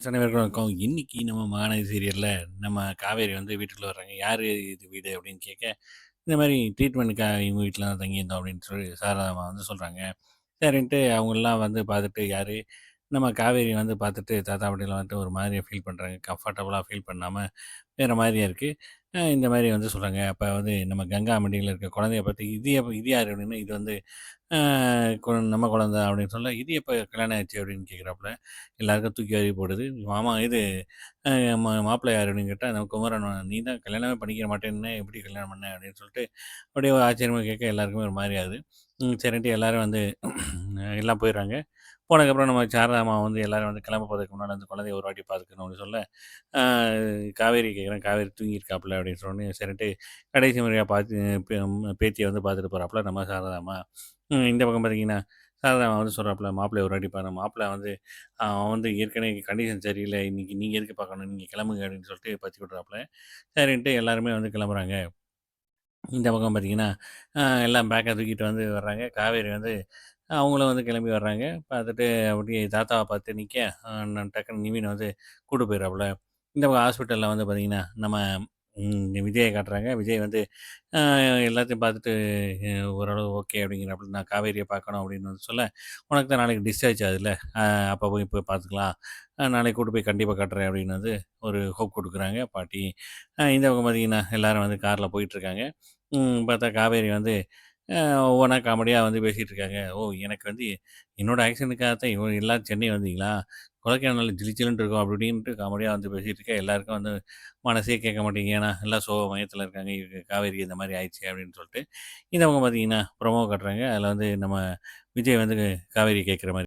அனைவருக்கும் வணக்கம். இன்னைக்கு நம்ம மகாநதி சீரியல்ல நம்ம காவேரி வந்து வீட்டுக்குள்ள வர்றாங்க. "யாரு இது வீடு?" அப்படின்னு கேட்க, இந்த மாரி ட்ரீட்மெண்ட்டுக்காக இவங்க வீட்ல தான் தங்கியிருந்தோம் அப்படின்னு சொல்லி சாரதாம்மா வந்து சொல்றாங்க. சரின்ட்டு அவங்கலாம் வந்து பார்த்துட்டு யாரு, நம்ம காவேரி வந்து பார்த்துட்டு தாத்தா, பாட்டிலாம் வந்துட்டு ஒரு மாதிரியா ஃபீல் பண்றாங்க. கம்ஃபர்டபுளா ஃபீல் பண்ணாம வேற மாதிரியா இருக்கு. இந்த மாரி வந்து சொல்றாங்க. அப்ப வந்து நம்ம கங்கா மடியில இருக்க குழந்தைய பார்த்து, இது யாரு?" அப்படின்னு. "இது வந்து அ நம்ம குழந்தை" அப்படின்னு சொல்ல, "இது எப்ப கல்யாணம் ஆச்சு?" அப்படின்னு கேட்குறாப்புல. எல்லாருக்கும் தூக்கி வாரி போடுது. "மாமா இது அ மாப்பிள்ளை யாரு?" அப்படின்னு கேட்டா, நம்ம குமரன் "நீ தான் கல்யாணமே பண்ணிக்க மாட்டேன்ன, எப்படி கல்யாணம் பண்ண?" அப்படின்னு சொல்லிட்டு அப்படியே ஒரு ஆச்சரியமா கேட்க எல்லாருக்குமே ஒரு மாரி ஆகுது. சரின்ட்டு எல்லாரும் வந்து எல்லாம் போயிடுறாங்க. போனதுக்கப்புறம் நம்ம சாரதாம்மா வந்து எல்லாரும் வந்து கிளம்ப போறதுக்கு முன்னாடி அந்த குழந்தைய ஒரு வாட்டி பார்த்துக்கணும் அப்படின்னு சொல்ல, அ காவேரி கேட்குறேன். காவேரி தூங்கியிருக்காப்புல அப்படின்னு சொன்னோனே, சரின்ட்டு கடைசி முறையா பார்த்து பேத்திய வந்து பார்த்துட்டு போறாப்புல நம்ம சாரதாம்மா. இந்த பக்கம் பார்த்தீங்கன்னா, சாரதாம்மா வந்து சொல்றாப்புல, "மாப்பிள்ளைய ஒரு வாட்டி பாருங்க. மாப்பிள்ளை வந்து அவன் வந்து ஏற்கனவே கண்டிஷன் சரியில்ல. இன்னைக்கு நீங்க எதுக்கு பார்க்கணும்? நீங்க கிளம்புங்க" அப்படின்னு சொல்லிட்டு பத்தி விட்றாப்புல. சரின்ட்டு எல்லாருமே வந்து கிளம்புறாங்க. இந்த பக்கம் பார்த்தீங்கன்னா, எல்லாம் பேக்க தூக்கிட்டு வந்து வர்றாங்க. காவேரி வந்து அவங்களும் வந்து கிளம்பி வர்றாங்க. பார்த்துட்டு அப்படியே தாத்தாவ பார்த்து நிக்க, நான் டக்குன்னு நிவின் வந்து கூட்டு போயிறாப்புல. இந்த பக்கம் ஹாஸ்பிட்டல்ல வந்து பார்த்தீங்கன்னா, நம்ம விஜய காட்டுறாங்க. விஜய் வந்து அ எல்லாத்தையும் பார்த்துட்டு ஓரளவு ஓகே அப்படிங்கிறாப்புல. நான் காவேரிய பார்க்கணும் அப்படின்னு வந்து சொல்ல, "உனக்கு தான் நாளைக்கு டிஸ்சார்ஜ் ஆகுதுல்ல, அப்போ போய் பார்த்துக்கலாம். நாளைக்கு கூட்டு போய் கண்டிப்பா காட்டுறேன்" அப்படின்னு வந்து ஒரு ஹோப் குடுக்குறாங்க பாட்டி. இந்த பக்கம் பார்த்தீங்கன்னா, எல்லாரும் வந்து கார்ல போயிட்டுருக்காங்க. பார்த்தா காவேரி வந்து அ ஒவ்வொன்னா காமெடியா வந்து பேசிட்டு இருக்காங்க. "ஓ! எனக்கு வந்து என்னோட ஆக்சிடென்ட்க்காக தான் எல்லாரும் சென்னை வந்தீங்களா? கொடைக்கானல்ல ஜிலு ஜிலுன்னு இருக்கும்." அப்படி இப்படின்ட்டு காமெடியா வந்து பேசிட்டு இருக்க, எல்லாருக்கும் வந்து மனசே கேட்க மாட்டேங்குது. ஏன்னா, எல்லாம் சோக மையத்துல இருக்காங்க. காவேரிக்கு இந்த மாரி ஆயிடுச்சு அப்படின்னு சொல்லிட்டு. இந்த பக்கம் பார்த்தீங்கன்னா, ப்ரொமோ காட்டுறாங்க. அதில வந்து நம்ம விஜய் வந்து காவேரி கேட்கிற மாரி